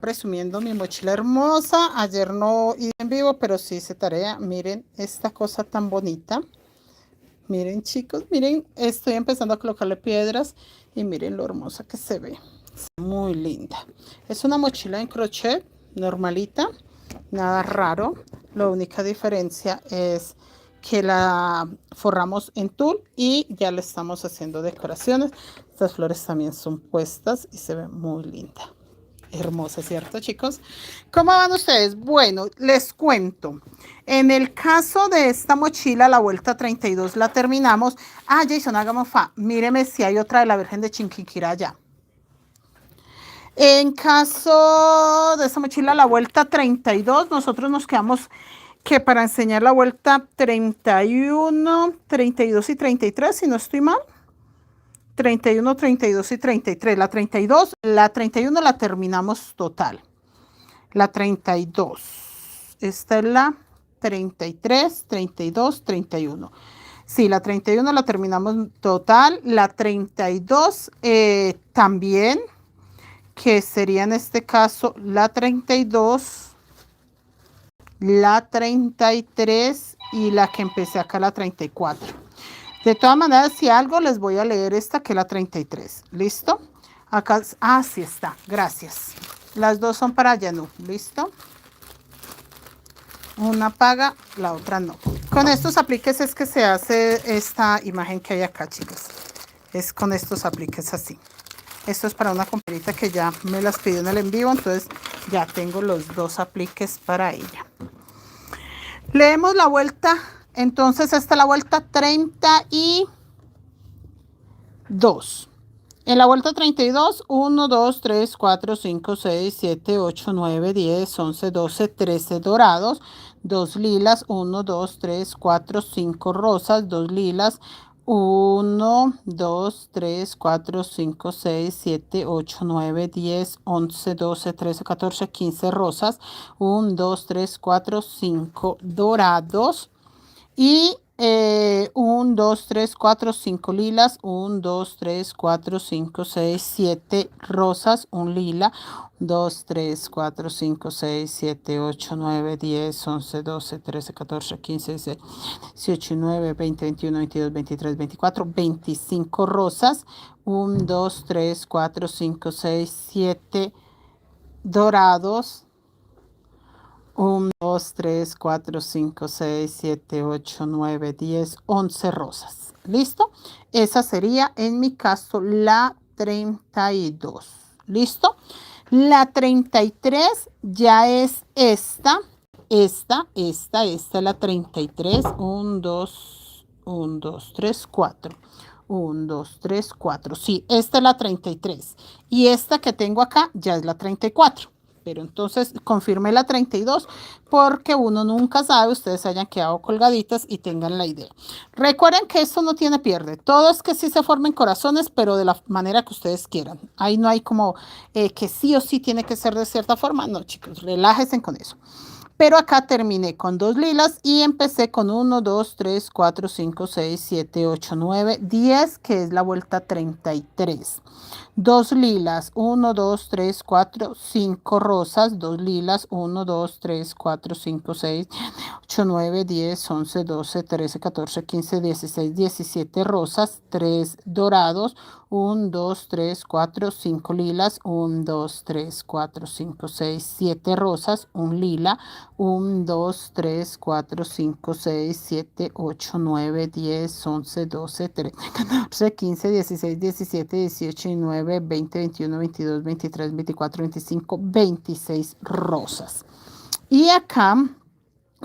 Presumiendo mi mochila hermosa. Ayer no hice en vivo, pero sí hice tarea. Miren esta cosa tan bonita. Miren, chicos, miren, estoy empezando a colocarle piedras y miren lo hermosa que se ve. Muy linda. Es una mochila en crochet normalita, nada raro. La única diferencia es que la forramos en tul y ya le estamos haciendo decoraciones. Estas flores también son puestas y se ve muy linda. Hermosa, ¿cierto, chicos? ¿Cómo van ustedes? Bueno, les cuento. En el caso de esta mochila, la vuelta 32 la terminamos. Ah, Jason, hagamos fa. Míreme si hay otra de la Virgen de Chinquiquirá allá. En caso de esta mochila, la vuelta 32, nosotros nos quedamos que para enseñar la vuelta 31, 32 y 33, si no estoy mal. 31, 32 y 33. La 32, la 31 la terminamos total. La 32. Esta es la 33, 32, 31. Sí, la 31 la terminamos total. La 32 también, que sería en este caso la 32, la 33 y la que empecé acá la 34. De todas maneras, si algo les voy a leer esta que es la 33. ¿Listo? Acá, sí está. Gracias. Las dos son para Yanú. ¿Listo? Una paga, la otra no. Con estos apliques es que se hace esta imagen que hay acá, chicos. Es con estos apliques así. Esto es para una compañerita que ya me las pidió en el en vivo, entonces ya tengo los dos apliques para ella. Leemos la vuelta. Entonces esta es la vuelta 32. En la vuelta 32, 1, 2, 3, 4, 5, 6, 7, 8, 9, 10, 11, 12, 13 dorados, 2 lilas, 1, 2, 3, 4, 5 rosas, 2 lilas, 1, 2, 3, 4, 5, 6, 7, 8, 9, 10, 11, 12, 13, 14, 15 rosas, 1, 2, 3, 4, 5 dorados. Y 1, 2, 3, 4, 5 lilas, 1, 2, 3, 4, 5, 6, 7 rosas, 1 lila, 2, 3, 4, 5, 6, 7, 8, 9, 10, 11, 12, 13, 14, 15, 16, 18, 19, 20, 21, 22, 23, 24, 25 rosas, 1, 2, 3, 4, 5, 6, 7 dorados. 1, 2, 3, 4, 5, 6, 7, 8, 9, 10, 11 rosas. ¿Listo? Esa sería en mi caso la 32. ¿Listo? La 33 ya es esta. Esta es la 33. 1, 2, 1, 2, 3, 4. 1, 2, 3, 4. Sí, esta es la 33. Y esta que tengo acá ya es la 34. Pero entonces confirme la 32 porque uno nunca sabe, ustedes hayan quedado colgaditas y tengan la idea. Recuerden que esto no tiene pierde, todo es que sí se formen corazones, pero de la manera que ustedes quieran. Ahí no hay como que sí o sí tiene que ser de cierta forma, no chicos, relájense con eso. Pero acá terminé con 2 lilas y empecé con 1, 2, 3, 4, 5, 6, 7, 8, 9, 10, que es la vuelta 33. 2 lilas, 1, 2, 3, 4, 5 rosas, 2 lilas, 1, 2, 3, 4, 5, 6, 8, 9, 10, 11, 12, 13, 14, 15, 16, 17 rosas, 3 dorados, 1, 2, 3, 4, 5 lilas, 1, 2, 3, 4, 5, 6, 7 rosas, 1 lila, 1, 2, 3, 4, 5, 6, 7, 8, 9, 10, 11, 12, 13, 14, 15, 16, 17, 18, 19, 20, 21, 22, 23, 24, 25, 26 rosas. Y acá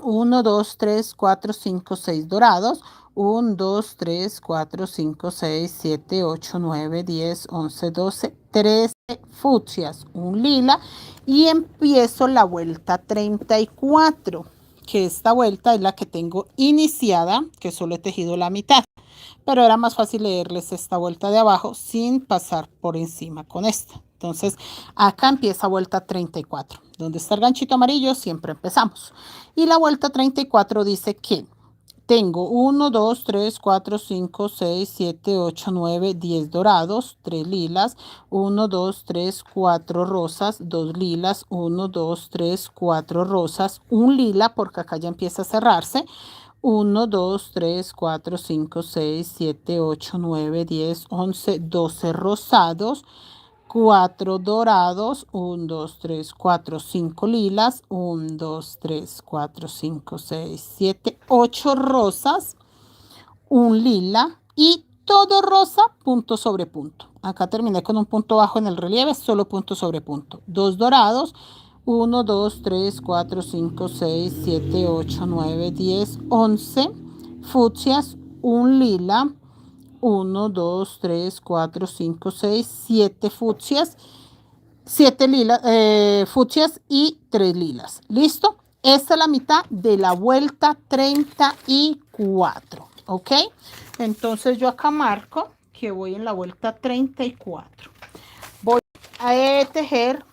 1, 2, 3, 4, 5, 6 dorados. 1, 2, 3, 4, 5, 6, 7, 8, 9, 10, 11, 12, 13 fucsias, 1 lila. Y empiezo la vuelta 34, que esta vuelta es la que tengo iniciada, que solo he tejido la mitad. Pero era más fácil leerles esta vuelta de abajo sin pasar por encima con esta. Entonces, acá empieza vuelta 34. Donde está el ganchito amarillo, siempre empezamos. Y la vuelta 34 dice que Tengo 1, 2, 3, 4, 5, 6, 7, 8, 9, 10 dorados, 3 lilas, 1, 2, 3, 4 rosas, 2 lilas, 1, 2, 3, 4 rosas, un lila porque acá ya empieza a cerrarse. 1, 2, 3, 4, 5, 6, 7, 8, 9, 10, 11, 12 rosados, 4 dorados, 1, 2, 3, 4, 5 lilas, 1, 2, 3, 4, 5, 6, 7, 8 rosas, un lila y todo rosa, punto sobre punto. Acá terminé con un punto bajo en el relieve, solo punto sobre punto. 2 dorados, 1, 2, 3, 4, 5, 6, 7, 8, 9, 10, 11 fucsias, un lila, 1, 2, 3, 4, 5, 6, 7 fucsias, 7 lilas, fucsias y 3 lilas. ¿Listo? Esta es la mitad de la vuelta 34. ¿Ok? Entonces yo acá marco que voy en la vuelta 34. Voy a tejer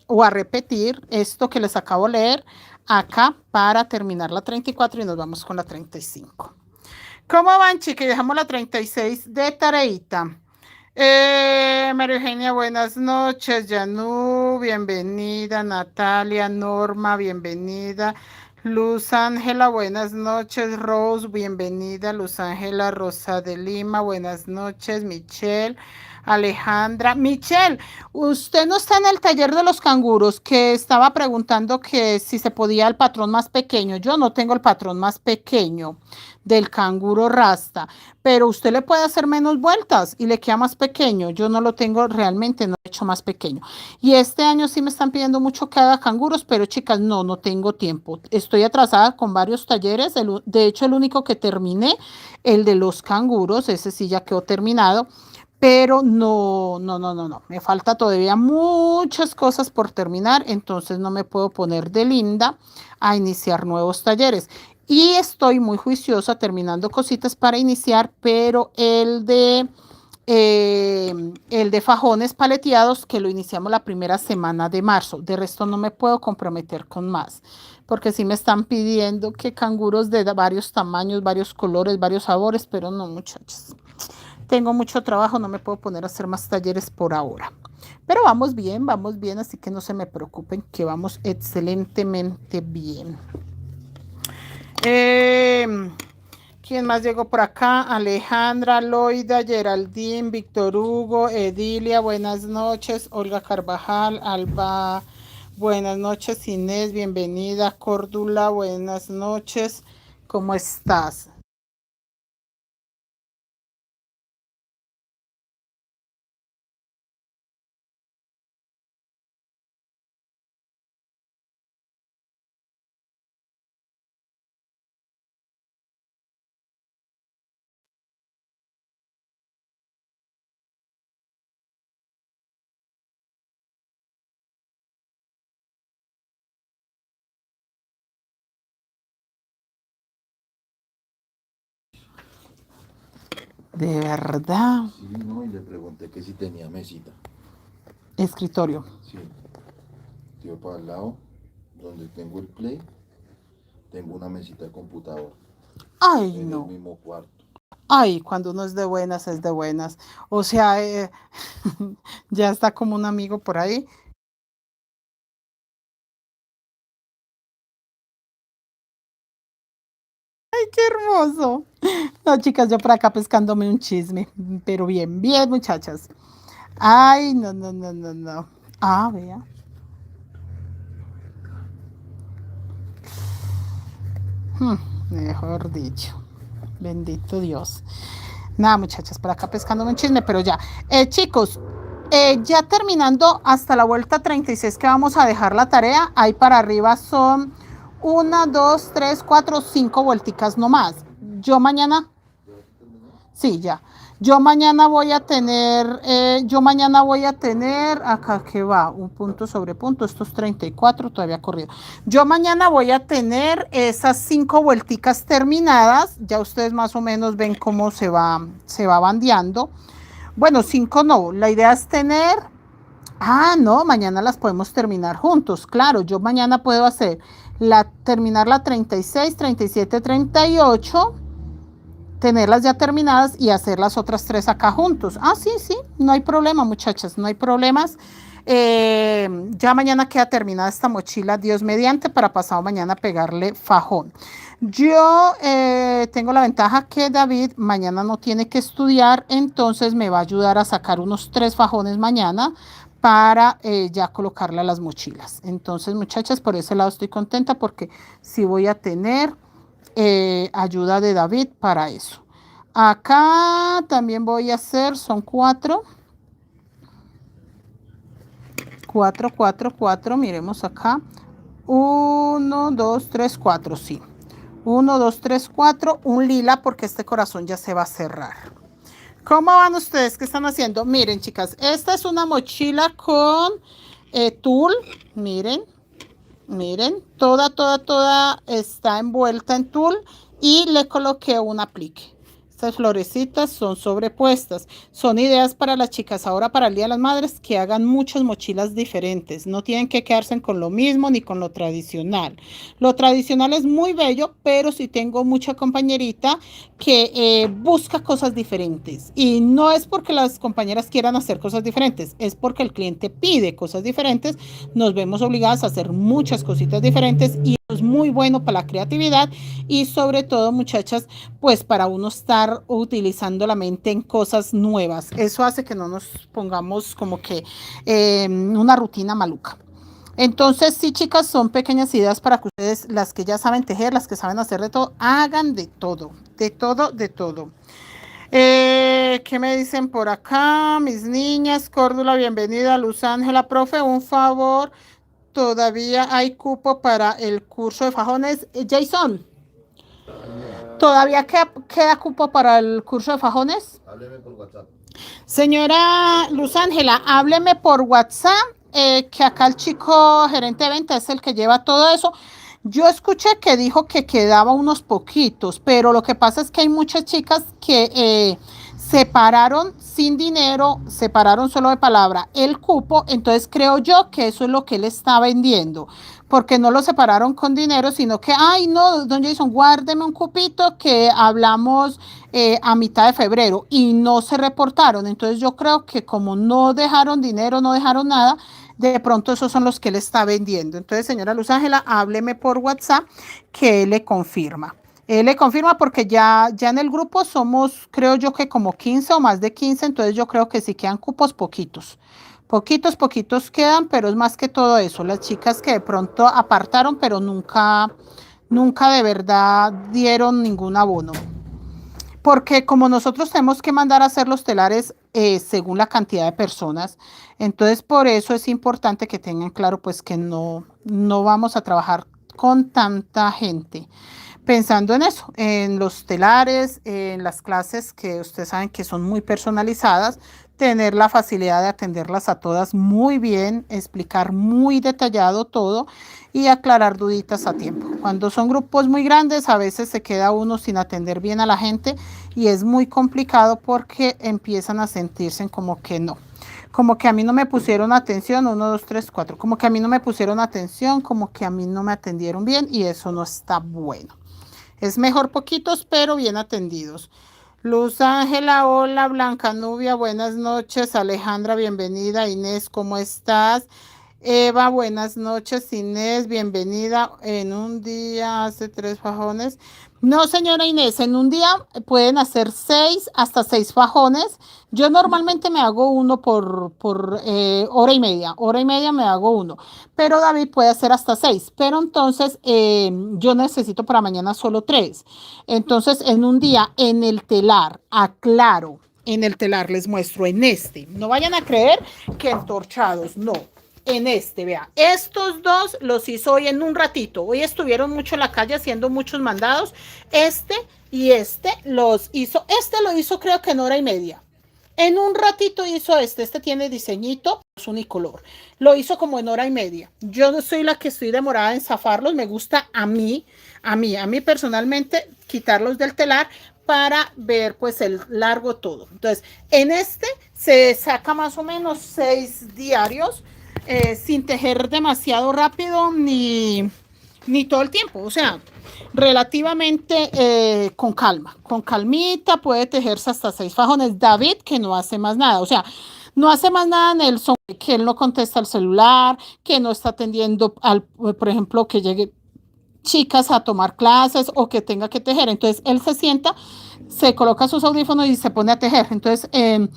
o a repetir esto que les acabo de leer acá para terminar la 34 y nos vamos con la 35. ¿Cómo van, chicas? Dejamos la 36 de tareita. María Eugenia, buenas noches. Yanú, bienvenida. Natalia, Norma, bienvenida. Luz Ángela, buenas noches. Rose, bienvenida. Luz Ángela, Rosa de Lima, buenas noches. Michelle, Alejandra. Michelle, usted no está en el taller de los canguros que estaba preguntando que si se podía el patrón más pequeño. Yo no tengo el patrón más pequeño del canguro rasta, pero usted le puede hacer menos vueltas y le queda más pequeño. Yo no lo tengo realmente, no he hecho más pequeño. Y este año sí me están pidiendo mucho que haga canguros, pero chicas, no tengo tiempo. Estoy atrasada con varios talleres. De hecho, el único que terminé, el de los canguros, ese sí ya quedó terminado. Pero no. Me falta todavía muchas cosas por terminar, entonces no me puedo poner de linda a iniciar nuevos talleres. Y estoy muy juiciosa terminando cositas para iniciar, pero el de fajones paleteados que lo iniciamos la primera semana de marzo. De resto no me puedo comprometer con más, porque sí me están pidiendo que canguros de varios tamaños, varios colores, varios sabores, pero no, muchachos. Tengo mucho trabajo, no me puedo poner a hacer más talleres por ahora. Pero vamos bien, así que no se me preocupen, que vamos excelentemente bien. ¿Quién más llegó por acá? Alejandra, Loida, Geraldine, Víctor Hugo, Edilia, buenas noches. Olga Carvajal, Alba, buenas noches. Inés, bienvenida. Córdula, buenas noches. ¿Cómo estás? De verdad. Sí, no, y le pregunté que si tenía mesita. Escritorio. Sí. Tío, para el lado, donde tengo el play, tengo una mesita de computador. Ay, En no. el mismo cuarto. Ay, cuando uno es de buenas, es de buenas. O sea, ya está como un amigo por ahí. Ay, qué hermoso. No, chicas, yo por acá pescándome un chisme. Pero bien, bien, muchachas. Ay, no. Ah, vea. Mejor dicho. Bendito Dios. Nada, muchachas, por acá pescándome un chisme, pero ya. Chicos, ya terminando hasta la vuelta 36 que vamos a dejar la tarea, ahí para arriba son 1, 2, 3, 4, 5 vuelticas nomás. Yo mañana, sí, ya. Yo mañana voy a tener, acá que va, un punto sobre punto, esto es 34, todavía corrido. Yo mañana voy a tener esas 5 vuelticas terminadas, ya ustedes más o menos ven cómo se va bandeando. Bueno, 5 no, la idea es tener Ah, no, mañana las podemos terminar juntos. Claro, yo mañana puedo hacer terminar la 36, 37, 38, tenerlas ya terminadas y hacer las otras 3 acá juntos. Ah, sí, sí, no hay problema, muchachas, no hay problemas. Ya mañana queda terminada esta mochila, Dios mediante, para pasado mañana pegarle fajón. Yo tengo la ventaja que David mañana no tiene que estudiar, entonces me va a ayudar a sacar unos 3 fajones mañana para ya colocarle a las mochilas. Entonces, muchachas, por ese lado estoy contenta porque sí voy a tener ayuda de David para eso. Acá también voy a hacer, son 4. 4, 4, 4, miremos acá. 1, 2, 3, 4, sí. 1, 2, 3, 4, un lila porque este corazón ya se va a cerrar. ¿Cómo van ustedes? ¿Qué están haciendo? Miren, chicas, esta es una mochila con tul. Miren, miren, toda está envuelta en tul y le coloqué un aplique. Estas florecitas son sobrepuestas. Son ideas para las chicas ahora para el Día de las Madres que hagan muchas mochilas diferentes. No tienen que quedarse con lo mismo ni con lo tradicional. Lo tradicional es muy bello, pero sí tengo mucha compañerita que busca cosas diferentes. Y no es porque las compañeras quieran hacer cosas diferentes, es porque el cliente pide cosas diferentes. Nos vemos obligadas a hacer muchas cositas diferentes y es muy bueno para la creatividad y sobre todo, muchachas, pues para uno estar utilizando la mente en cosas nuevas. Eso hace que no nos pongamos como que una rutina maluca. Entonces, sí, chicas, son pequeñas ideas para que ustedes, las que ya saben tejer, las que saben hacer de todo, hagan de todo, de todo, de todo. ¿Qué me dicen por acá? Mis niñas, Córdula, bienvenida. Luz Ángela, profe, un favor. Todavía hay cupo para el curso de fajones. Jason, ¿todavía queda cupo para el curso de fajones? Hábleme por WhatsApp. Señora Luz Ángela, hábleme por WhatsApp, que acá el chico gerente de venta es el que lleva todo eso. Yo escuché que dijo que quedaba unos poquitos, pero lo que pasa es que hay muchas chicas que separaron sin dinero, separaron solo de palabra el cupo, entonces creo yo que eso es lo que él está vendiendo, porque no lo separaron con dinero, sino que, ay, no, don Jason, guárdeme un cupito que hablamos a mitad de febrero y no se reportaron. Entonces yo creo que como no dejaron dinero, no dejaron nada, de pronto esos son los que él está vendiendo. Entonces, señora Luz Ángela, hábleme por WhatsApp que él le confirma. Él le confirma porque ya en el grupo somos, creo yo que como 15 o más de 15, entonces yo creo que sí quedan cupos poquitos. Poquitos quedan, pero es más que todo eso. Las chicas que de pronto apartaron, pero nunca de verdad dieron ningún abono. Porque como nosotros tenemos que mandar a hacer los telares según la cantidad de personas, entonces por eso es importante que tengan claro pues que no vamos a trabajar con tanta gente. Pensando en eso, en los telares, en las clases que ustedes saben que son muy personalizadas, tener la facilidad de atenderlas a todas muy bien, explicar muy detallado todo y aclarar duditas a tiempo. Cuando son grupos muy grandes, a veces se queda uno sin atender bien a la gente y es muy complicado porque empiezan a sentirse como que no. Como que a mí no me pusieron atención, 1, 2, 3, 4, como que a mí no me pusieron atención, como que a mí no me atendieron bien y eso no está bueno. Es mejor poquitos, pero bien atendidos. Luz Ángela, hola. Blanca Nubia, buenas noches. Alejandra, bienvenida. Inés, ¿cómo estás? Eva, buenas noches. Inés, bienvenida. En un día hace 3 fajones. No, señora Inés, en un día pueden hacer 6 hasta 6 fajones. Yo normalmente me hago uno por hora y media. Hora y media me hago uno. Pero David puede hacer hasta 6. Pero entonces yo necesito para mañana solo 3. Entonces en un día en el telar, aclaro, en el telar les muestro en este. No vayan a creer que entorchados, no. En este, vea, estos dos los hizo hoy en un ratito. Hoy estuvieron mucho en la calle haciendo muchos mandados. Este y este los hizo. Este lo hizo creo que en hora y media. En un ratito hizo este tiene diseñito, es unicolor. Lo hizo como en hora y media. Yo no soy la que estoy demorada en zafarlos. Me gusta a mí personalmente quitarlos del telar para ver pues el largo todo. Entonces, en este se saca más o menos 6 diarios sin tejer demasiado rápido ni todo el tiempo. O sea, relativamente con calma, con calmita, puede tejerse hasta 6 fajones. David, que no hace más nada, o sea, no hace más nada en el son, que él no contesta el celular, que no está atendiendo al, por ejemplo, que llegue chicas a tomar clases o que tenga que tejer. Entonces él se sienta, se coloca sus audífonos y se pone a tejer. Entonces en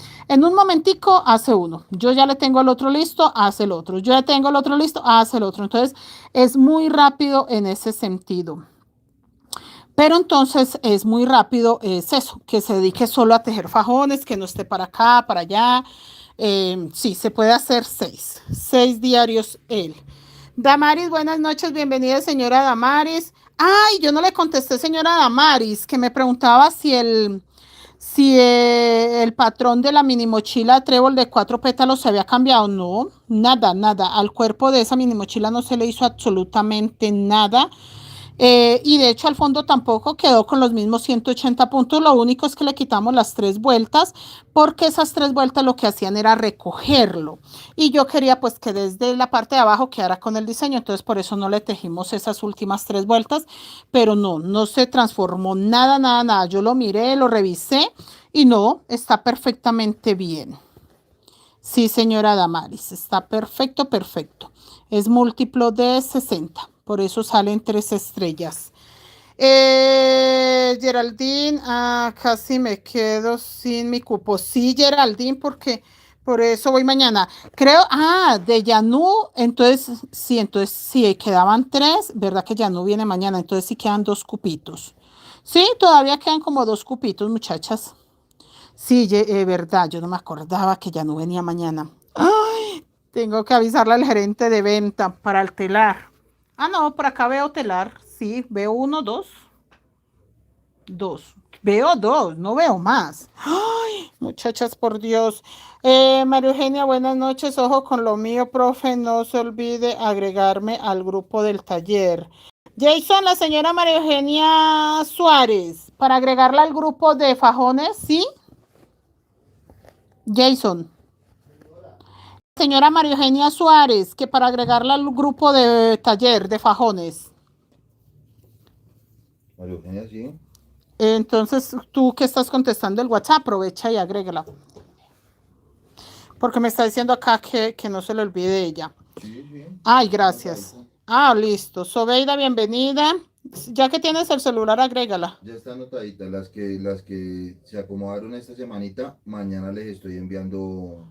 un momentico hace uno. Yo ya le tengo el otro listo, hace el otro. Yo ya tengo el otro listo, hace el otro. Entonces es muy rápido en ese sentido. Pero entonces es muy rápido, es eso, que se dedique solo a tejer fajones, que no esté para acá, para allá. Sí, se puede hacer 6 diarios él. Damaris, buenas noches, bienvenida señora Damaris. Ay, yo no le contesté señora Damaris, que me preguntaba si el patrón de la mini mochila trébol de 4 pétalos se había cambiado. No, nada, nada. Al cuerpo de esa mini mochila no se le hizo absolutamente nada. Y de hecho al fondo tampoco quedó con los mismos 180 puntos, lo único es que le quitamos las 3 vueltas, porque esas 3 vueltas lo que hacían era recogerlo, y yo quería pues que desde la parte de abajo quedara con el diseño, entonces por eso no le tejimos esas últimas 3 vueltas, pero no se transformó nada, nada, nada, yo lo miré, lo revisé, y no, está perfectamente bien. Sí, señora Damaris, está perfecto, perfecto. Es múltiplo de 60, por eso salen 3 estrellas. Geraldine, casi me quedo sin mi cupo. Sí, Geraldine, porque por eso voy mañana. Creo, de Yanú, entonces sí, quedaban 3, ¿verdad que Yanú viene mañana? Entonces sí quedan 2 cupitos. Sí, todavía quedan como 2 cupitos, muchachas. Sí, verdad, yo no me acordaba que ya no venía mañana. Ay, tengo que avisarle al gerente de venta para el telar. No, por acá veo telar. Sí, veo 1, 2, 2. Veo 2, no veo más. Ay, muchachas, por Dios. María Eugenia, buenas noches. Ojo con lo mío, profe. No se olvide agregarme al grupo del taller. Jason, la señora María Eugenia Suárez, para agregarla al grupo de fajones, ¿sí? Jason. Señora María Eugenia Suárez, que para agregarla al grupo de taller de fajones. María Eugenia, sí. Entonces, tú que estás contestando el WhatsApp, aprovecha y agrégala. Porque me está diciendo acá que no se le olvide ella. Sí, sí. Ay, gracias. Listo. Sobeida, bienvenida. Ya que tienes el celular, agrégala. Ya está anotadita. Las que se acomodaron esta semanita, mañana les estoy enviando.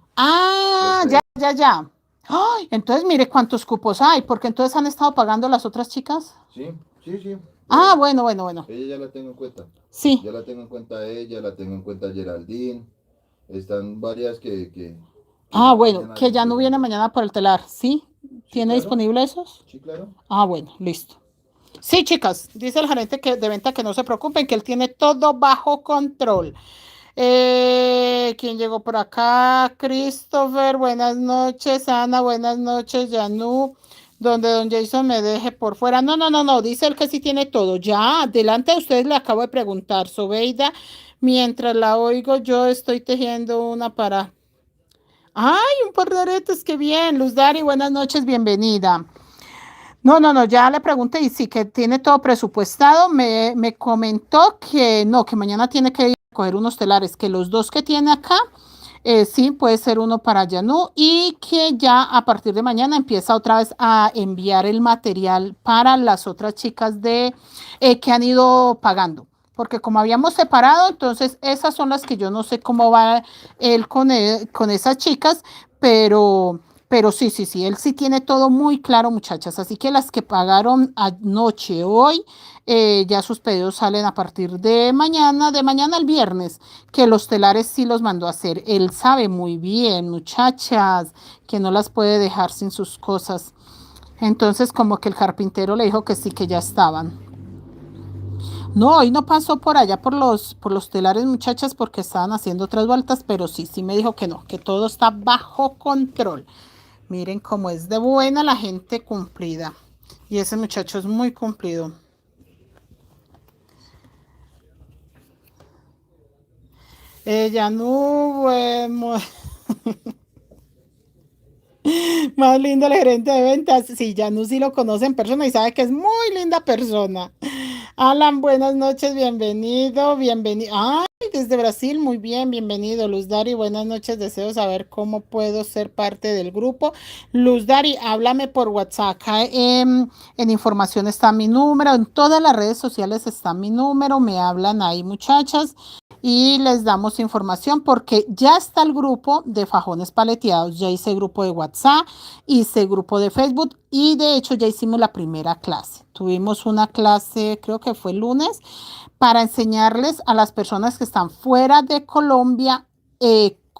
Ya. Ay, entonces mire cuántos cupos hay, porque entonces han estado pagando las otras chicas. Sí, sí, sí. Bueno. Ella ya la tengo en cuenta. Sí. Ya la tengo en cuenta a ella, la tengo en cuenta a Geraldine. Están varias que Bueno, que ya no viene mañana por el telar, ¿sí? ¿Tiene claro. disponible esos? Sí, claro. Bueno, listo. Sí, chicas, dice el gerente de venta que no se preocupen, que él tiene todo bajo control. ¿Quién llegó por acá? Christopher, buenas noches. Ana, buenas noches. Yanú, donde don Jason me deje por fuera. No, dice él que sí tiene todo. Ya, adelante, a ustedes le acabo de preguntar. Sobeida, mientras la oigo, yo estoy tejiendo una para... ¡Ay, un par de aretes! ¡Qué bien! Luz Dari, buenas noches, bienvenida. No, ya le pregunté y sí que tiene todo presupuestado. Me comentó que no, que mañana tiene que ir a coger unos telares, que los 2 que tiene acá, sí, puede ser uno para Yanú y que ya a partir de mañana empieza otra vez a enviar el material para las otras chicas que han ido pagando. Porque como habíamos separado, entonces esas son las que yo no sé cómo va él con esas chicas, pero sí, él sí tiene todo muy claro, muchachas. Así que las que pagaron anoche, hoy, ya sus pedidos salen a partir de mañana al viernes, que los telares sí los mandó a hacer. Él sabe muy bien, muchachas, que no las puede dejar sin sus cosas. Entonces, como que el carpintero le dijo que sí, que ya estaban. No, hoy no pasó por allá por los telares, muchachas, porque estaban haciendo otras vueltas, pero sí me dijo que no, que todo está bajo control. Miren cómo es de buena la gente cumplida. Y ese muchacho es muy cumplido. Ella no, bueno, más lindo el gerente de ventas. Sí, Yanu sí lo conoce en persona y sabe que es muy linda persona. Alan, buenas noches, bienvenido, bienvenido. Ay, desde Brasil, muy bien, bienvenido. Luz Dari, buenas noches, deseo saber cómo puedo ser parte del grupo. Luz Dari, háblame por WhatsApp. Acá, en información está mi número, en todas las redes sociales está mi número, me hablan ahí muchachas y les damos información porque ya está el grupo de fajones paleteados, ya hice grupo de WhatsApp, hice grupo de Facebook y de hecho ya hicimos la primera clase. Tuvimos una clase, creo que fue el lunes, para enseñarles a las personas que están fuera de Colombia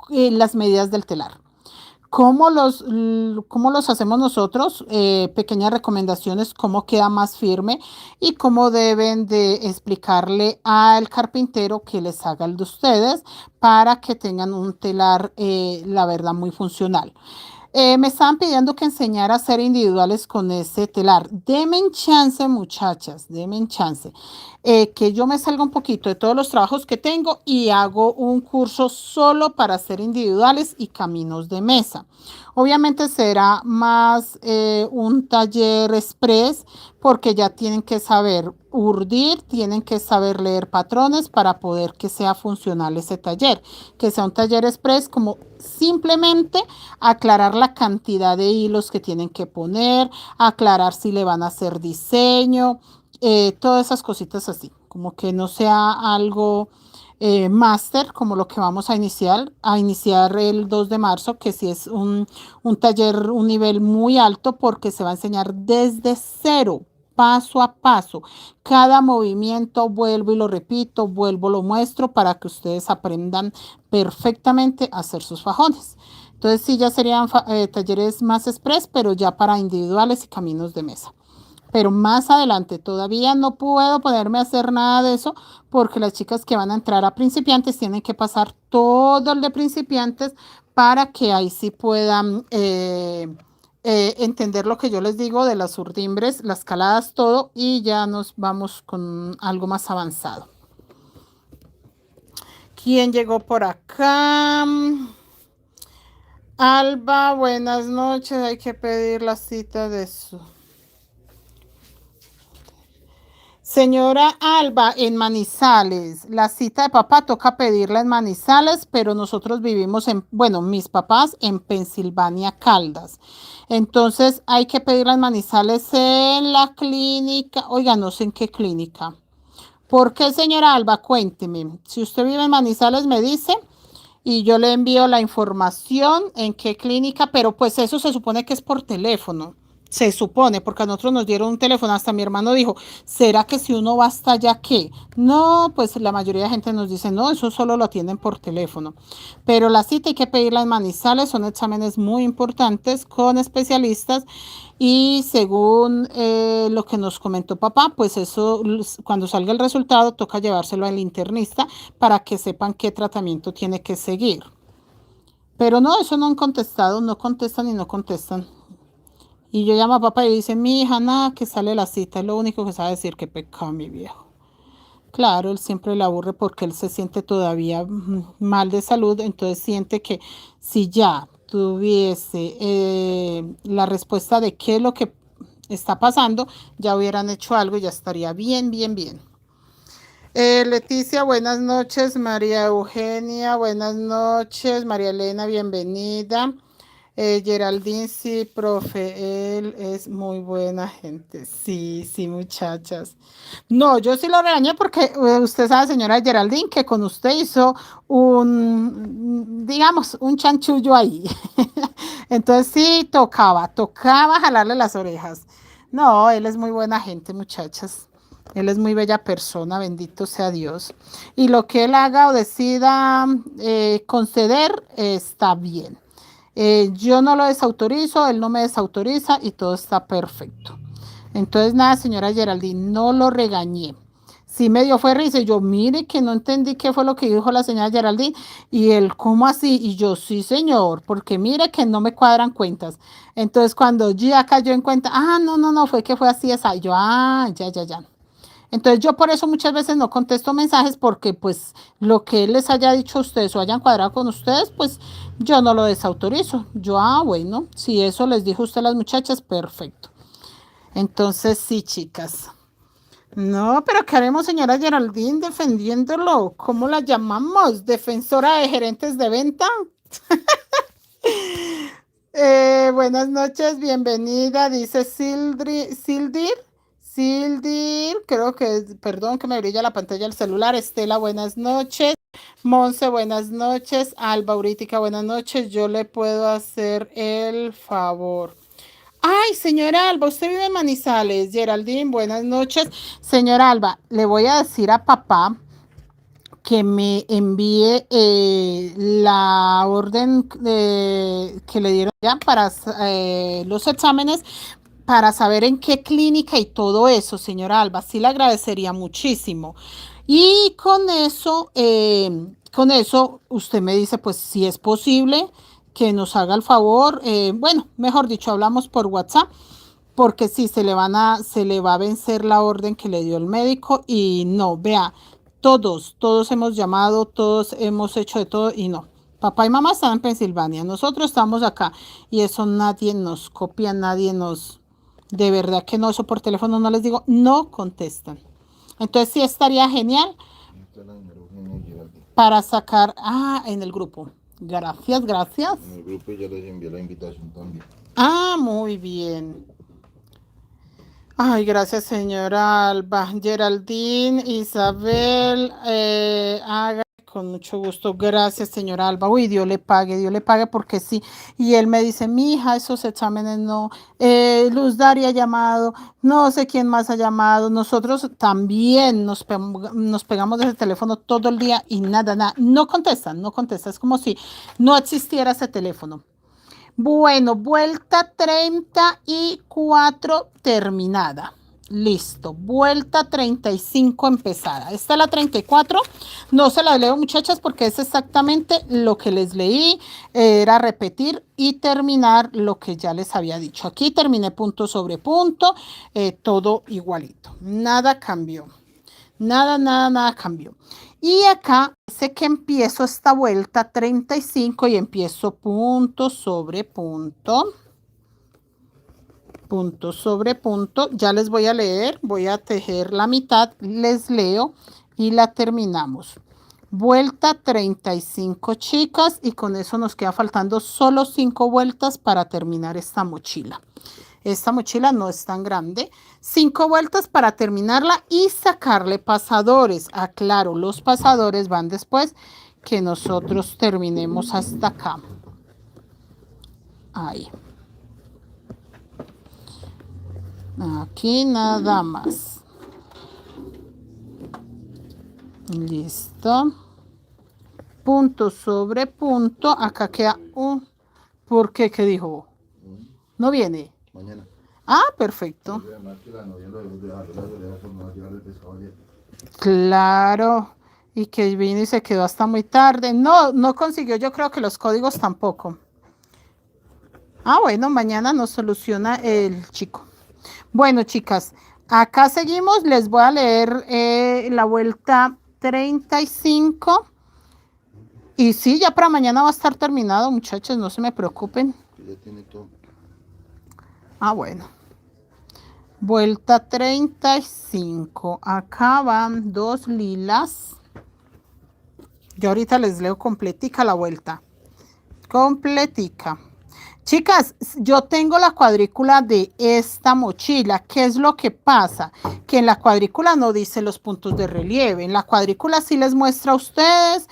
las medidas del telar. ¿Cómo los hacemos nosotros? Pequeñas recomendaciones, cómo queda más firme y cómo deben de explicarle al carpintero que les haga el de ustedes para que tengan un telar, la verdad, muy funcional. Me estaban pidiendo que enseñara a hacer individuales con ese telar. Denme chance, muchachas, denme chance. Que yo me salga un poquito de todos los trabajos que tengo y hago un curso solo para hacer individuales y caminos de mesa. Obviamente será más un taller express porque ya tienen que saber urdir, tienen que saber leer patrones para poder que sea funcional ese taller, que sea un taller express como simplemente aclarar la cantidad de hilos que tienen que poner, aclarar si le van a hacer diseño, todas esas cositas así, como que no sea algo máster como lo que vamos a iniciar el 2 de marzo, que sí es un taller, un nivel muy alto porque se va a enseñar desde cero, paso a paso. Cada movimiento, vuelvo y lo repito, vuelvo, lo muestro para que ustedes aprendan perfectamente a hacer sus fajones. Entonces sí, ya serían talleres más express, pero ya para individuales y caminos de mesa. Pero más adelante todavía no puedo ponerme a hacer nada de eso porque las chicas que van a entrar a principiantes tienen que pasar todo el de principiantes para que ahí sí puedan entender lo que yo les digo de las urdimbres, las caladas, todo, y ya nos vamos con algo más avanzado. ¿Quién llegó por acá? Alba, buenas noches. Hay que pedir la cita de su... Señora Alba, en Manizales, la cita de papá toca pedirla en Manizales, pero nosotros vivimos en, bueno, mis papás en Pensilvania, Caldas. Entonces hay que pedirla en Manizales en la clínica, oiga, no sé en qué clínica. ¿Por qué, señora Alba? Cuénteme. Si usted vive en Manizales, me dice y yo le envío la información en qué clínica, pero pues eso se supone que es por teléfono. Se supone, porque a nosotros nos dieron un teléfono, hasta mi hermano dijo, ¿será que si uno va hasta allá qué? No, pues la mayoría de gente nos dice, no, eso solo lo atienden por teléfono. Pero la cita hay que pedirla en Manizales, son exámenes muy importantes con especialistas y según lo que nos comentó papá, pues eso, cuando salga el resultado, toca llevárselo al internista para que sepan qué tratamiento tiene que seguir. Pero no, eso no han contestado, no contestan y no contestan. Y yo llamo a papá y dice, mi hija, nada, que sale la cita, es lo único que sabe decir, que pecado, mi viejo. Claro, él siempre le aburre porque él se siente todavía mal de salud, entonces siente que si ya tuviese la respuesta de qué es lo que está pasando, ya hubieran hecho algo y ya estaría bien, bien, bien. Leticia, buenas noches. María Eugenia, buenas noches. María Elena, bienvenida. Geraldine, sí, profe, él es muy buena gente. Sí, sí, muchachas. No, yo sí lo regañé porque usted sabe, señora Geraldine, que con usted hizo digamos, un chanchullo ahí. Entonces sí, tocaba jalarle las orejas. No, él es muy buena gente, muchachas. Él es muy bella persona, bendito sea Dios. Y lo que él haga o decida conceder está bien. Yo no lo desautorizo, él no me desautoriza y todo está perfecto. Entonces, nada, señora Geraldine, no lo regañé. Sí me dio fue risa y yo, mire que no entendí qué fue lo que dijo la señora Geraldine. Y él, ¿cómo así? Y yo, sí, señor, porque mire que no me cuadran cuentas. Entonces, cuando ya cayó en cuenta, no, fue que fue así esa. Y yo, ya. Entonces yo por eso muchas veces no contesto mensajes porque pues lo que él les haya dicho a ustedes o hayan cuadrado con ustedes, pues yo no lo desautorizo. Yo, bueno, si eso les dijo usted a las muchachas, perfecto. Entonces sí, chicas. No, pero ¿qué haremos, señora Geraldine, defendiéndolo? ¿Cómo la llamamos? ¿Defensora de gerentes de venta? Buenas noches, bienvenida, dice Sildir, creo que, perdón que me brilla la pantalla del celular. Estela, buenas noches. Monse, buenas noches. Alba Urítica, buenas noches. Yo le puedo hacer el favor. Ay, señora Alba, usted vive en Manizales. Geraldine, buenas noches. Señora Alba, le voy a decir a papá que me envíe la orden que le dieron ya para los exámenes para saber en qué clínica y todo eso, señora Alba. Sí le agradecería muchísimo. Y con eso usted me dice, pues si es posible que nos haga el favor. Bueno, mejor dicho, hablamos por WhatsApp porque sí, se le va a vencer la orden que le dio el médico y no, vea, todos hemos llamado, todos hemos hecho de todo y no. Papá y mamá están en Pensilvania, nosotros estamos acá y eso nadie nos copia, nadie nos, de verdad que no, eso por teléfono no les digo, no contestan. Entonces sí estaría genial para sacar, en el grupo. Gracias, gracias. En el grupo ya les envié la invitación también. Muy bien. Ay, gracias, señora Alba. Geraldine, Isabel, haga con mucho gusto. Gracias, señora Alba. Uy, Dios le pague porque sí. Y él me dice, mi hija, esos exámenes no. Luz Dari ha llamado, no sé quién más ha llamado. Nosotros también nos pegamos desde el teléfono todo el día y nada. No contestan. Es como si no existiera ese teléfono. Bueno, vuelta 34 terminada. Listo. Vuelta 35 empezada. Esta es la 34. No se la leo, muchachas, porque es exactamente lo que les leí. Era repetir y terminar lo que ya les había dicho. Aquí terminé punto sobre punto. Todo igualito. Nada cambió. Nada cambió. Y acá dice que empiezo esta vuelta 35 y empiezo punto sobre punto. Punto sobre punto. Ya les voy a leer, voy a tejer la mitad, les leo y la terminamos. Vuelta 35, chicas, y con eso nos queda faltando solo 5 vueltas para terminar esta mochila. Esta mochila no es tan grande. 5 vueltas para terminarla y sacarle pasadores. Aclaro, los pasadores van después que nosotros terminemos hasta acá. Ahí. Aquí nada más. Listo. Punto sobre punto. Acá queda un... ¿Por qué? ¿Qué dijo? ¿No viene? Mañana. Perfecto. Claro. Y que vino y se quedó hasta muy tarde. No consiguió, yo creo que los códigos tampoco. Bueno, mañana nos soluciona el chico. Bueno, chicas, acá seguimos. Les voy a leer la vuelta 35. Y sí, ya para mañana va a estar terminado, muchachos, no se me preocupen. Ya tiene todo. Bueno. Vuelta 35. Acá van 2 lilas. Yo ahorita les leo completica la vuelta. Completica. Chicas, yo tengo la cuadrícula de esta mochila. ¿Qué es lo que pasa? Que en la cuadrícula no dice los puntos de relieve. En la cuadrícula sí les muestra a ustedes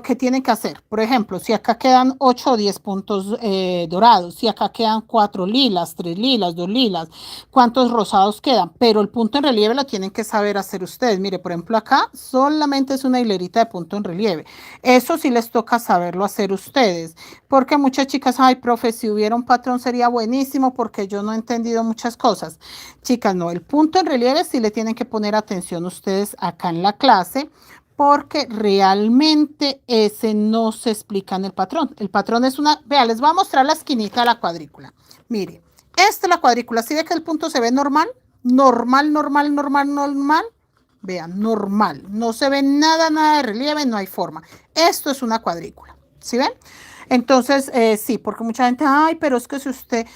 qué tienen que hacer. Por ejemplo, si acá quedan 8 o 10 puntos dorados, si acá quedan 4 lilas, 3 lilas, 2 lilas, ¿cuántos rosados quedan? Pero el punto en relieve lo tienen que saber hacer ustedes. Mire, por ejemplo, acá solamente es una hilerita de punto en relieve. Eso sí les toca saberlo hacer ustedes. Porque muchas chicas, ay, profe, si hubiera un patrón sería buenísimo porque yo no he entendido muchas cosas. Chicas, no, el punto en relieve sí le tienen que poner atención ustedes acá en la clase porque realmente ese no se explica en el patrón. El patrón es una, vea, les voy a mostrar la esquinita de la cuadrícula. Mire, esta es la cuadrícula, ¿sí ve que el punto se ve normal? normal, normal, normal, normal. Vean, normal. No se ve nada, nada de relieve, no hay forma. Esto es una cuadrícula. ¿Sí ven? Entonces, sí, porque mucha gente, ay, pero es que si usted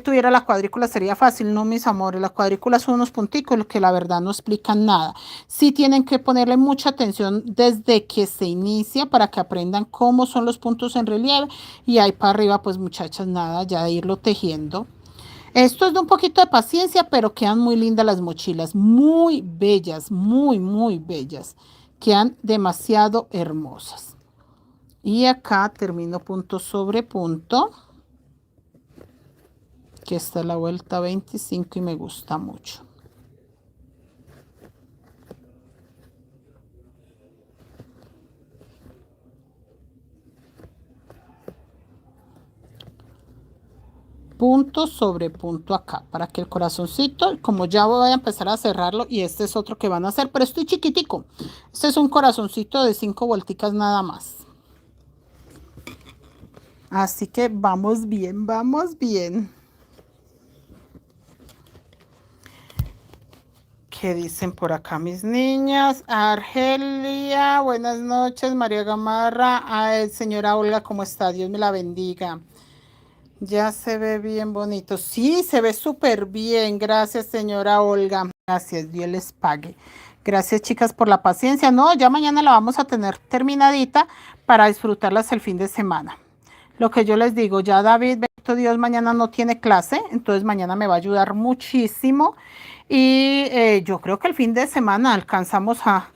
tuviera la cuadrícula sería fácil. No, mis amores, la cuadrícula son unos punticos que la verdad no explican nada. Sí tienen que ponerle mucha atención desde que se inicia para que aprendan cómo son los puntos en relieve y ahí para arriba, pues muchachas, nada, ya de irlo tejiendo. Esto es de un poquito de paciencia, pero quedan muy lindas las mochilas, muy bellas, muy, muy bellas. Quedan demasiado hermosas. Y acá termino punto sobre punto, que esta es la vuelta 25 y me gusta mucho. Punto sobre punto acá, para que el corazoncito, como ya voy a empezar a cerrarlo, y este es otro que van a hacer, pero estoy chiquitico. Este es un corazoncito de 5 vuelticas nada más. Así que vamos bien, vamos bien. ¿Qué dicen por acá mis niñas? Argelia, buenas noches. María Gamarra, señora Olga, ¿cómo está? Dios me la bendiga. Ya se ve bien bonito. Sí, se ve súper bien. Gracias, señora Olga. Gracias, Dios les pague. Gracias, chicas, por la paciencia. No, ya mañana la vamos a tener terminadita para disfrutarlas el fin de semana. Lo que yo les digo, ya David, bendito Dios, mañana no tiene clase, entonces mañana me va a ayudar muchísimo. Y yo creo que el fin de semana alcanzamos a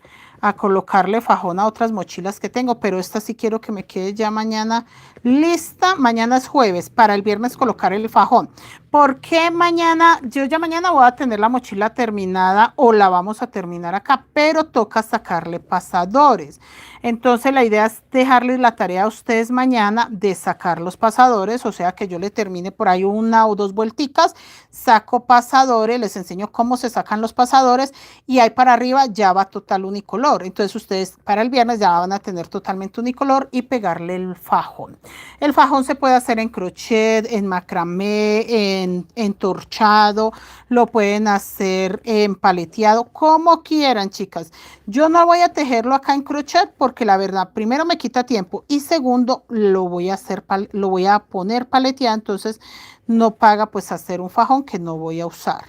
colocarle fajón a otras mochilas que tengo, pero esta sí quiero que me quede ya mañana lista. Mañana es jueves, para el viernes colocar el fajón. ¿Por qué mañana? Yo ya mañana voy a tener la mochila terminada o la vamos a terminar acá, pero toca sacarle pasadores. Entonces la idea es dejarles la tarea a ustedes mañana de sacar los pasadores, o sea que yo le termine por ahí una o dos vuelticas, saco pasadores, les enseño cómo se sacan los pasadores y ahí para arriba ya va total unicolor. Entonces ustedes para el viernes ya van a tener totalmente unicolor y pegarle el fajón. El fajón se puede hacer en crochet, en macramé, en entorchado, lo pueden hacer en paleteado, como quieran, chicas. Yo no voy a tejerlo acá en crochet porque la verdad, primero me quita tiempo y segundo lo voy a hacer, lo voy a poner paleteado, entonces no paga pues hacer un fajón que no voy a usar.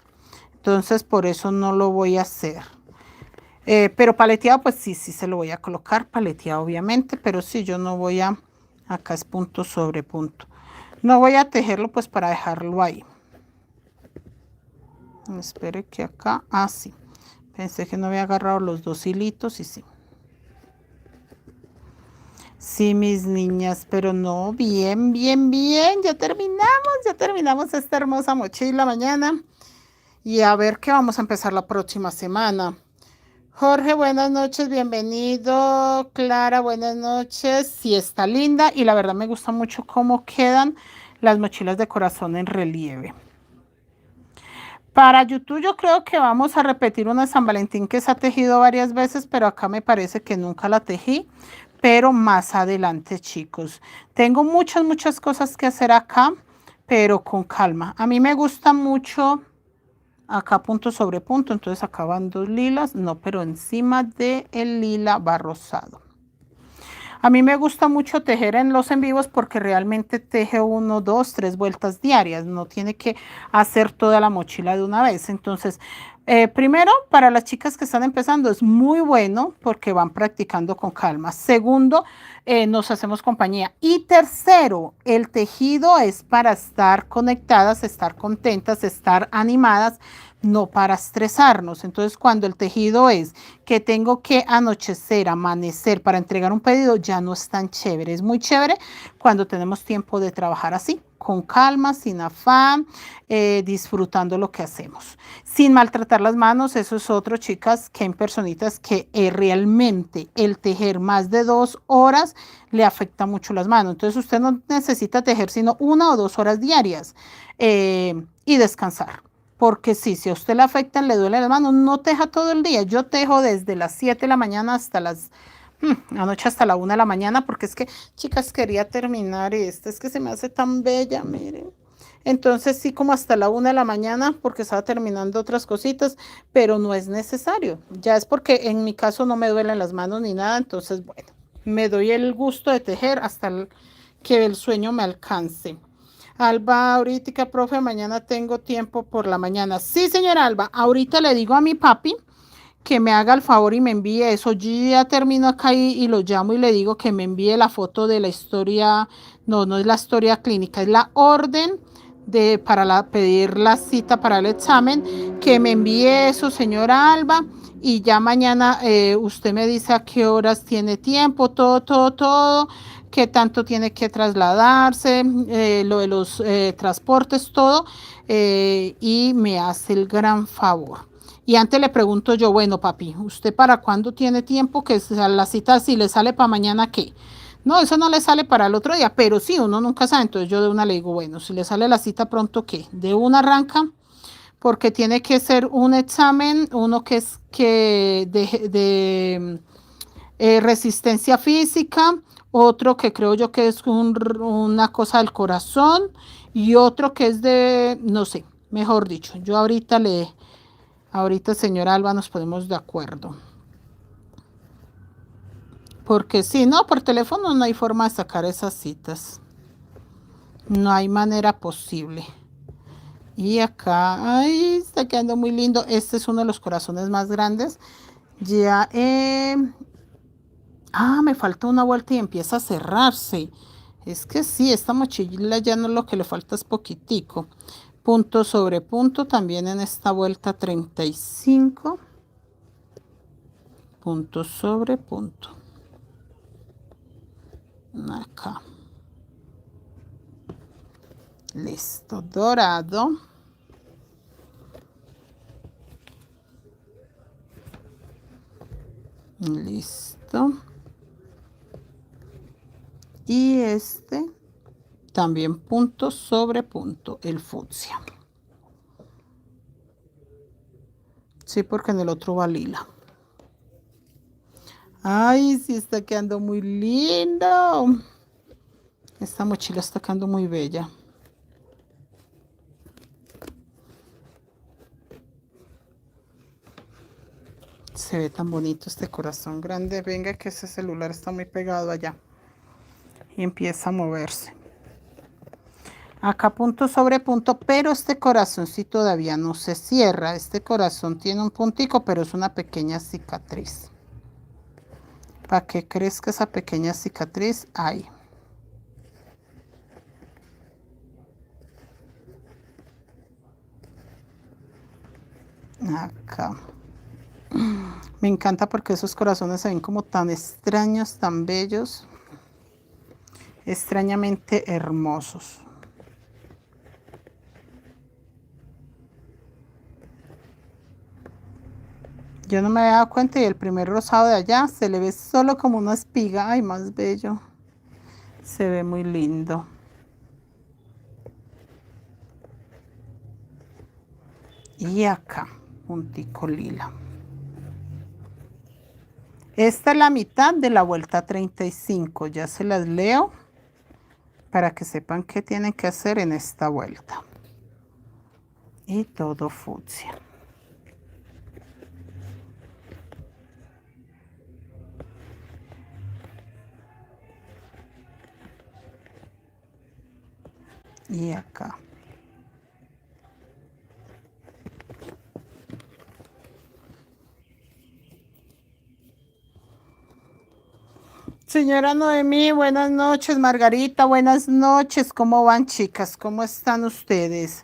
Entonces por eso no lo voy a hacer. Pero paleteado pues sí, sí se lo voy a colocar, paleteado obviamente, pero sí yo no voy a, acá es punto sobre punto. No voy a tejerlo pues para dejarlo ahí. Espere que acá, sí. Pensé que no había agarrado los dos hilitos y sí. Sí, mis niñas, pero no, bien, bien, bien. Ya terminamos esta hermosa mochila mañana. Y a ver qué vamos a empezar la próxima semana. Jorge, buenas noches, bienvenido. Clara, buenas noches. Sí, está linda y la verdad me gusta mucho cómo quedan las mochilas de corazón en relieve. Para YouTube yo creo que vamos a repetir una San Valentín que se ha tejido varias veces, pero acá me parece que nunca la tejí, pero más adelante, chicos. Tengo muchas cosas que hacer acá, pero con calma. A mí me gusta mucho acá punto sobre punto, entonces acá van dos lilas, no, pero encima de el lila va rosado. A mí me gusta mucho tejer en los en vivos porque realmente teje 1, 2, 3 vueltas diarias. No tiene que hacer toda la mochila de una vez. Entonces, primero, para las chicas que están empezando es muy bueno porque van practicando con calma. Segundo, nos hacemos compañía. Y tercero, el tejido es para estar conectadas, estar contentas, estar animadas, no para estresarnos. Entonces, cuando el tejido es que tengo que anochecer, amanecer para entregar un pedido, ya no es tan chévere. Es muy chévere cuando tenemos tiempo de trabajar así, con calma, sin afán, disfrutando lo que hacemos. Sin maltratar las manos, eso es otro, chicas, que hay personitas que realmente el tejer más de 2 horas le afecta mucho las manos. Entonces, usted no necesita tejer sino 1 o 2 horas diarias y descansar. Porque sí, si a usted le afectan, le duele las manos, no teja todo el día. Yo tejo desde las 7 de la mañana hasta las, anoche hasta la 1 de la mañana, porque es que, chicas, quería terminar esta. Es que se me hace tan bella, miren. Entonces sí, como hasta la 1 de la mañana, porque estaba terminando otras cositas, pero no es necesario. Ya es porque en mi caso no me duelen las manos ni nada, entonces bueno, me doy el gusto de tejer hasta que el sueño me alcance. Alba, ahorita, profe, mañana tengo tiempo por la mañana. Sí, señora Alba, ahorita le digo a mi papi que me haga el favor y me envíe eso. Yo ya termino acá y lo llamo y le digo que me envíe la foto de la historia. No, no es la historia clínica, es la orden para pedir la cita para el examen. Que me envíe eso, señora Alba. Y ya mañana usted me dice a qué horas tiene tiempo, todo, qué tanto tiene que trasladarse, lo de los transportes, todo. Y me hace el gran favor. Y antes le pregunto yo, bueno, papi, ¿usted para cuándo tiene tiempo que la cita, si le sale para mañana, qué? No, eso no le sale para el otro día, pero sí, uno nunca sabe. Entonces yo de una le digo, bueno, si le sale la cita pronto, ¿qué? De una arranca, porque tiene que ser un examen, uno que es que de resistencia física, otro que creo yo que es una cosa del corazón y otro que es de, no sé, mejor dicho, yo ahorita, señora Alba, nos ponemos de acuerdo. Porque si no, por teléfono no hay forma de sacar esas citas. No hay manera posible. Y acá, ay, está quedando muy lindo. Este es uno de los corazones más grandes. Ya, me falta una vuelta y empieza a cerrarse. Es que sí, esta mochila ya no, lo que le falta es poquitico. Punto sobre punto también en esta vuelta 35. Punto sobre punto. Acá. Listo, dorado. Listo. Y este también punto sobre punto, el fucsia. Sí, porque en el otro va lila. Ay, sí, está quedando muy lindo. Esta mochila está quedando muy bella. Se ve tan bonito este corazón grande. Venga, que ese celular está muy pegado allá. Y empieza a moverse. Acá punto sobre punto, pero este corazón sí todavía no se cierra. Este corazón tiene un puntico, pero es una pequeña cicatriz. Para que crezca esa pequeña cicatriz, ahí. Acá. Me encanta porque esos corazones se ven como tan extraños, tan bellos. Extrañamente hermosos. Yo no me había dado cuenta y el primer rosado de allá se le ve solo como una espiga. Ay, más bello. Se ve muy lindo. Y acá, puntico lila. Esta es la mitad de la vuelta 35. Ya se las leo para que sepan qué tienen que hacer en esta vuelta. Y todo fucsia. Y acá. Señora Noemí, buenas noches. Margarita, buenas noches. ¿Cómo van, chicas? ¿Cómo están ustedes?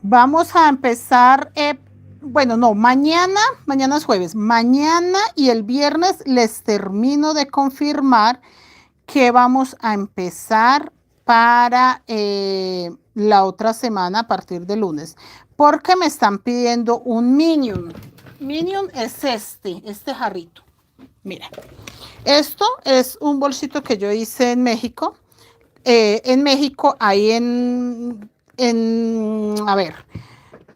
Vamos a empezar, bueno, no, mañana es jueves. Mañana y el viernes les termino de confirmar que vamos a empezar para la otra semana a partir de lunes. Porque me están pidiendo un Minion. Minion es este jarrito. Mira. Esto es un bolsito que yo hice en México. En México hay a ver,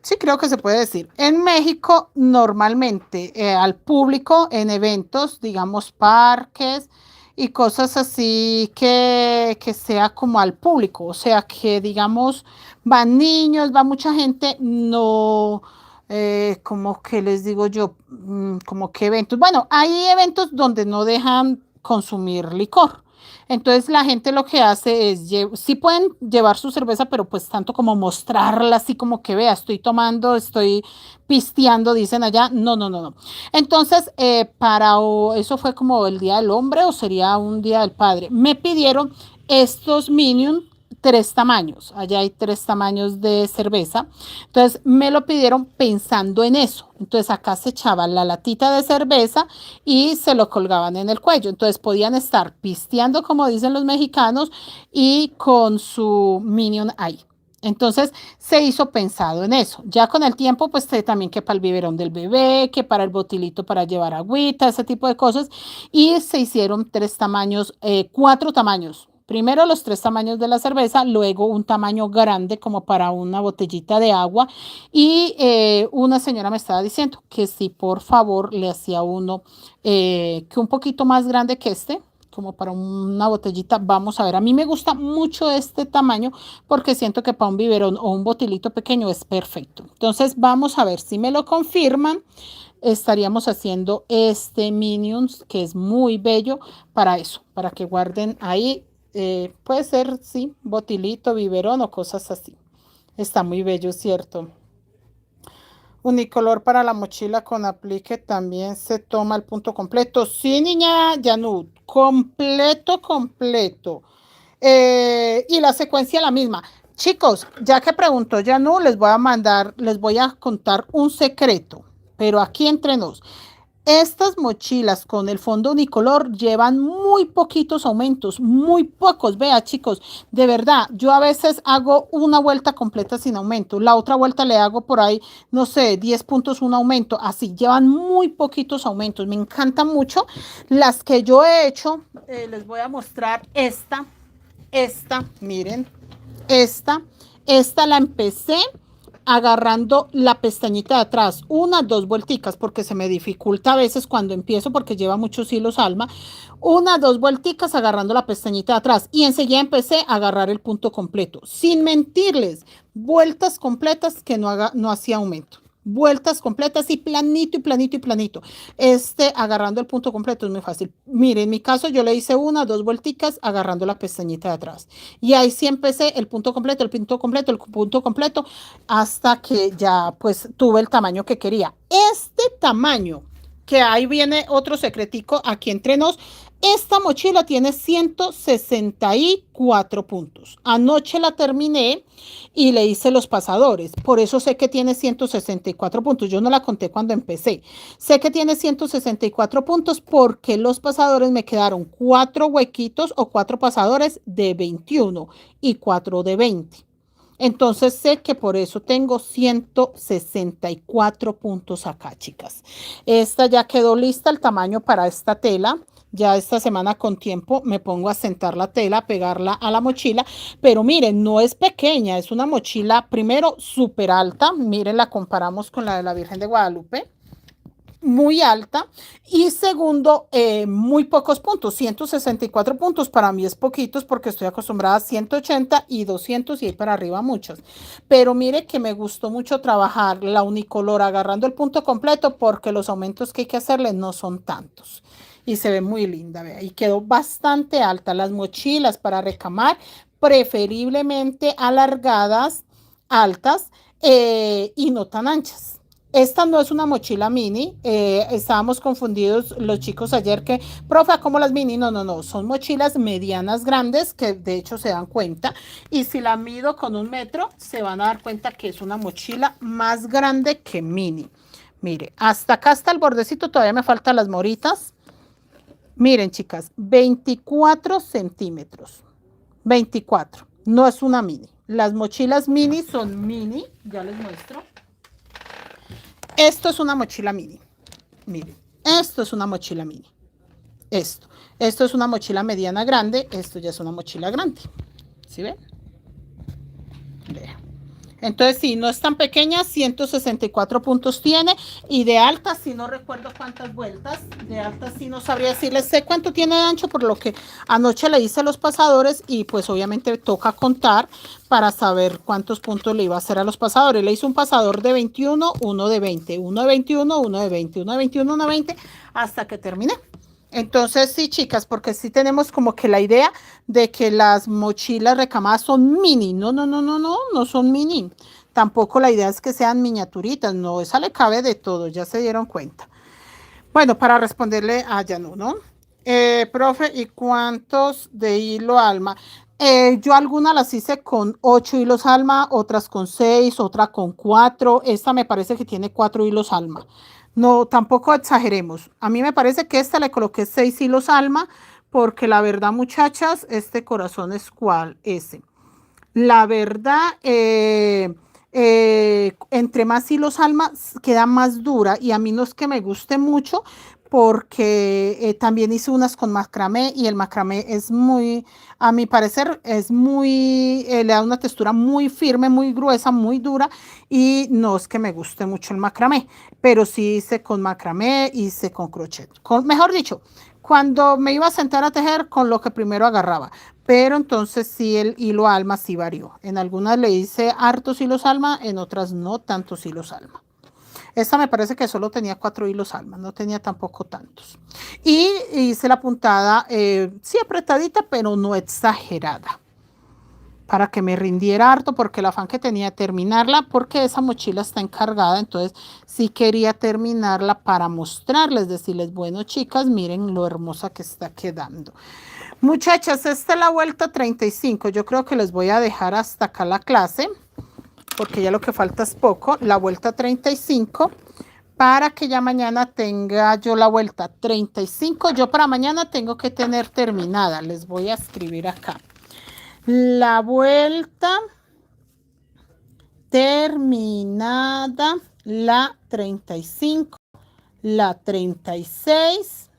sí creo que se puede decir. En México normalmente al público en eventos, digamos parques, y cosas así que sea como al público, o sea, que digamos, van niños, va mucha gente, no, como que les digo yo, como que eventos, bueno, hay eventos donde no dejan consumir licor. Entonces la gente lo que hace es, sí pueden llevar su cerveza, pero pues tanto como mostrarla así como que vea, estoy tomando, estoy pisteando, dicen allá, no, no, no, no. Entonces, eso fue como el Día del Hombre o sería un Día del Padre. Me pidieron estos Minions, tres tamaños. Allá hay tres tamaños de cerveza. Entonces, me lo pidieron pensando en eso. Entonces, acá se echaba la latita de cerveza y se lo colgaban en el cuello. Entonces, podían estar pisteando, como dicen los mexicanos, y con su Minion ahí. Entonces se hizo pensado en eso. Ya con el tiempo, pues también que para el biberón del bebé, que para el botilito para llevar agüita, ese tipo de cosas. Y se hicieron tres tamaños, cuatro tamaños. Primero los tres tamaños de la cerveza, luego un tamaño grande como para una botellita de agua. Y una señora me estaba diciendo que si por favor le hacía uno que un poquito más grande que este, como para una botellita. Vamos a ver, a mí me gusta mucho este tamaño porque siento que para un biberón o un botilito pequeño es perfecto. Entonces vamos a ver si me lo confirman. Estaríamos haciendo este Minions que es muy bello para eso, para que guarden ahí. Puede ser, sí, botilito, biberón o cosas así. Está muy bello, ¿cierto? Unicolor para la mochila con aplique también se toma el punto completo. Sí, niña Yanud, completo, completo. Y la secuencia la misma. Chicos, ya que preguntó Yanu, les voy a contar un secreto, pero aquí entre nos. Estas mochilas con el fondo unicolor llevan muy poquitos aumentos, muy pocos. Vea, chicos, de verdad, yo a veces hago una vuelta completa sin aumento, la otra vuelta le hago por ahí, no sé, 10 puntos un aumento, así, llevan muy poquitos aumentos. Me encantan mucho las que yo he hecho. Les voy a mostrar miren, esta la empecé agarrando la pestañita de atrás, una, dos vuelticas, porque se me dificulta a veces cuando empiezo, porque lleva muchos hilos Alma, una, dos vuelticas agarrando la pestañita de atrás y enseguida empecé a agarrar el punto completo, sin mentirles, vueltas completas que no hacía aumento. Vueltas completas y planito y planito y planito. Agarrando el punto completo es muy fácil. Mire, en mi caso yo le hice una, dos vuelticas agarrando la pestañita de atrás. Y ahí sí empecé el punto completo, el punto completo, el punto completo, hasta que ya pues tuve el tamaño que quería. Este tamaño, que ahí viene otro secretico aquí entre nos, esta mochila tiene 164 puntos. Anoche la terminé y le hice los pasadores. Por eso sé que tiene 164 puntos. Yo no la conté cuando empecé. Sé que tiene 164 puntos porque los pasadores me quedaron 4 huequitos o 4 pasadores de 21 y 4 de 20. Entonces sé que por eso tengo 164 puntos acá, chicas. Esta ya quedó lista, el tamaño para esta tela. Ya esta semana con tiempo me pongo a sentar la tela, pegarla a la mochila, pero miren, no es pequeña, es una mochila primero súper alta, miren, la comparamos con la de la Virgen de Guadalupe, muy alta, y segundo, muy pocos puntos, 164 puntos, para mí es poquitos porque estoy acostumbrada a 180 y 200 y ahí para arriba muchos, pero mire que me gustó mucho trabajar la unicolor agarrando el punto completo porque los aumentos que hay que hacerle no son tantos. Y se ve muy linda, vea, y quedó bastante alta. Las mochilas para recamar, preferiblemente alargadas, altas, y no tan anchas. Esta no es una mochila mini. Estábamos confundidos los chicos ayer que, profe, ¿cómo las mini? No, no, no. Son mochilas medianas grandes que de hecho se dan cuenta. Y si la mido con 1 metro, se van a dar cuenta que es una mochila más grande que mini. Mire, hasta acá está el bordecito. Todavía me faltan las moritas. Miren, chicas, 24 centímetros. 24. No es una mini. Las mochilas mini son mini. Ya les muestro. Esto es una mochila mini. Miren, esto es una mochila mini. Esto es una mochila mediana grande. Esto ya es una mochila grande. ¿Sí ven? Vean. Entonces, sí, no es tan pequeña, 164 puntos tiene, y de alta, sí no recuerdo cuántas vueltas, de alta sí no sabría decirles, sé cuánto tiene de ancho, por lo que anoche le hice los pasadores, y pues obviamente toca contar para saber cuántos puntos le iba a hacer a los pasadores. Le hice un pasador de 21, uno de 20, uno de 21, uno de 20, uno de 21, uno de 20, hasta que terminé. Entonces, sí, chicas, porque sí tenemos como que la idea de que las mochilas recamadas son mini. No, no, no, no, no, no son mini. Tampoco la idea es que sean miniaturitas. No, esa le cabe de todo, ya se dieron cuenta. Bueno, para responderle a Yanu, ¿no? Profe, ¿y cuántos de hilo alma? Yo algunas las hice con 8 hilos alma, otras con 6, otra con 4. Esta me parece que tiene 4 hilos alma. No, tampoco exageremos. A mí me parece que esta le coloqué 6 hilos alma, porque la verdad, muchachas, este corazón es cuál, ese. La verdad, entre más hilos alma queda más dura, y a mí no es que me guste mucho porque también hice unas con macramé, y el macramé es muy, a mi parecer, es muy, le da una textura muy firme, muy gruesa, muy dura, y no es que me guste mucho el macramé, pero sí hice con macramé, hice con crochet, mejor dicho, cuando me iba a sentar a tejer, con lo que primero agarraba. Pero entonces sí, el hilo alma sí varió. En algunas le hice hartos hilos alma, en otras no tantos hilos alma. Esta me parece que solo tenía 4 hilos alma, no tenía tampoco tantos. Y hice la puntada, sí apretadita, pero no exagerada, para que me rindiera harto, porque el afán que tenía de terminarla, porque esa mochila está encargada, entonces sí quería terminarla para mostrarles, decirles, bueno, chicas, miren lo hermosa que está quedando. Muchachas, esta es la vuelta 35. Yo creo que les voy a dejar hasta acá la clase, porque ya lo que falta es poco. La vuelta 35, para que ya mañana tenga yo la vuelta 35. Yo para mañana tengo que tener terminada. Les voy a escribir acá. La vuelta terminada, la 35, la 36,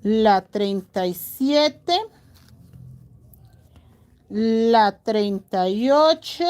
la 37, la 38,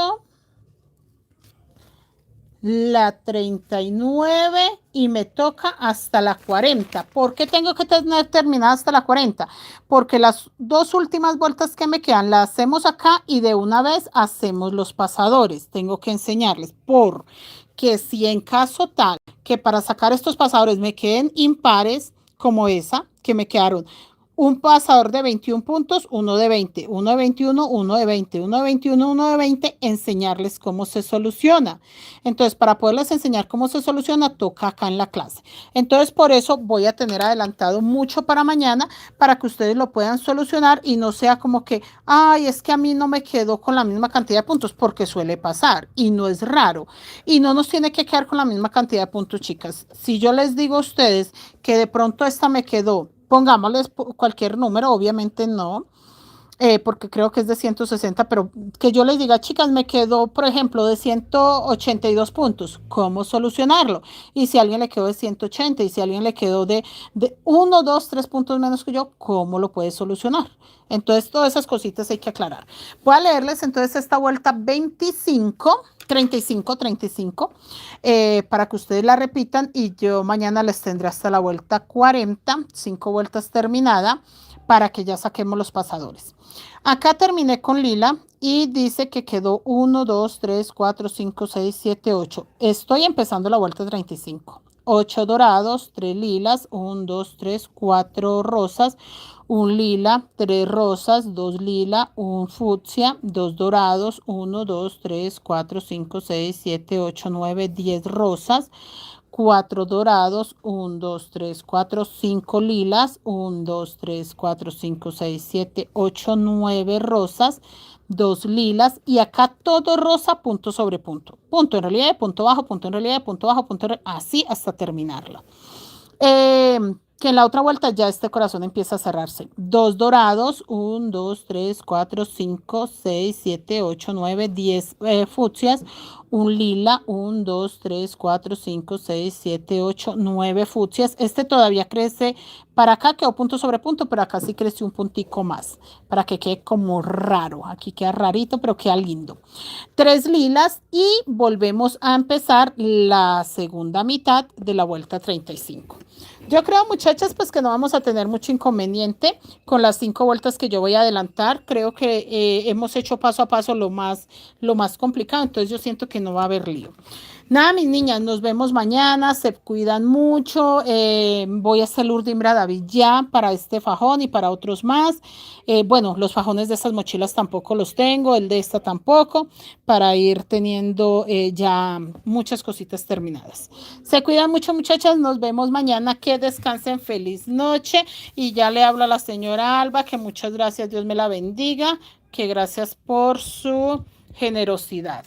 la 39, y me toca hasta la 40. ¿Por qué tengo que tener terminada hasta la 40? Porque las dos últimas vueltas que me quedan las hacemos acá, y de una vez hacemos los pasadores. Tengo que enseñarles, porque si en caso tal que para sacar estos pasadores me queden impares, como esa, que me quedaron un pasador de 21 puntos, uno de 20, uno de 21, uno de 20, uno de 21, uno de 20, enseñarles cómo se soluciona. Entonces, para poderles enseñar cómo se soluciona, toca acá en la clase. Entonces, por eso voy a tener adelantado mucho para mañana, para que ustedes lo puedan solucionar y no sea como que, ay, es que a mí no me quedó con la misma cantidad de puntos, porque suele pasar y no es raro. Y no nos tiene que quedar con la misma cantidad de puntos, chicas. Si yo les digo a ustedes que de pronto esta me quedó, pongámosles cualquier número, obviamente no, porque creo que es de 160, pero que yo les diga, chicas, me quedó, por ejemplo, de 182 puntos, ¿cómo solucionarlo? Y si a alguien le quedó de 180, y si a alguien le quedó de 1, 2, 3 puntos menos que yo, ¿cómo lo puede solucionar? Entonces, todas esas cositas hay que aclarar. Voy a leerles entonces esta vuelta 25, 35, 35, para que ustedes la repitan, y yo mañana les tendré hasta la vuelta 40, 5 vueltas terminada, para que ya saquemos los pasadores. Acá terminé con lila, y dice que quedó 1, 2, 3, 4, 5, 6, 7, 8. Estoy empezando la vuelta 35. 8 dorados, 3 lilas, 1, 2, 3, 4 rosas, 1 lila, 3 rosas, 2 lila, 1 fucsia, 2 dorados, 1, 2, 3, 4, 5, 6, 7, 8, 9, 10 rosas, 4 dorados, 1, 2, 3, 4, 5 lilas, 1, 2, 3, 4, 5, 6, 7, 8, 9 rosas, 2 lilas, y acá todo rosa, punto sobre punto. Punto en relieve, punto bajo, punto en relieve, punto bajo, punto en relieve, así hasta terminarla. que en la otra vuelta ya este corazón empieza a cerrarse. 2 dorados, 1, 2, 3, 4, 5, 6, 7, 8, 9, 10 fucsias, un lila, 1, 2, 3, 4, 5, 6, 7, 8, 9 fucsias. Este todavía crece, para acá quedó punto sobre punto, pero acá sí creció un puntico más, para que quede como raro. Aquí queda rarito, pero queda lindo. 3 lilas y volvemos a empezar la segunda mitad de la vuelta 35. Yo creo, muchachas, pues que no vamos a tener mucho inconveniente con las 5 vueltas que yo voy a adelantar. Creo que hemos hecho paso a paso lo más complicado, entonces yo siento que no va a haber lío. Nada, mis niñas, nos vemos mañana, se cuidan mucho. Voy a hacer Urdimra David ya para este fajón y para otros más. Bueno, los fajones de estas mochilas tampoco los tengo, el de esta tampoco, para ir teniendo ya muchas cositas terminadas. Se cuidan mucho, muchachas, nos vemos mañana, que descansen, feliz noche. Y ya le hablo a la señora Alba, que muchas gracias, Dios me la bendiga, que gracias por su generosidad.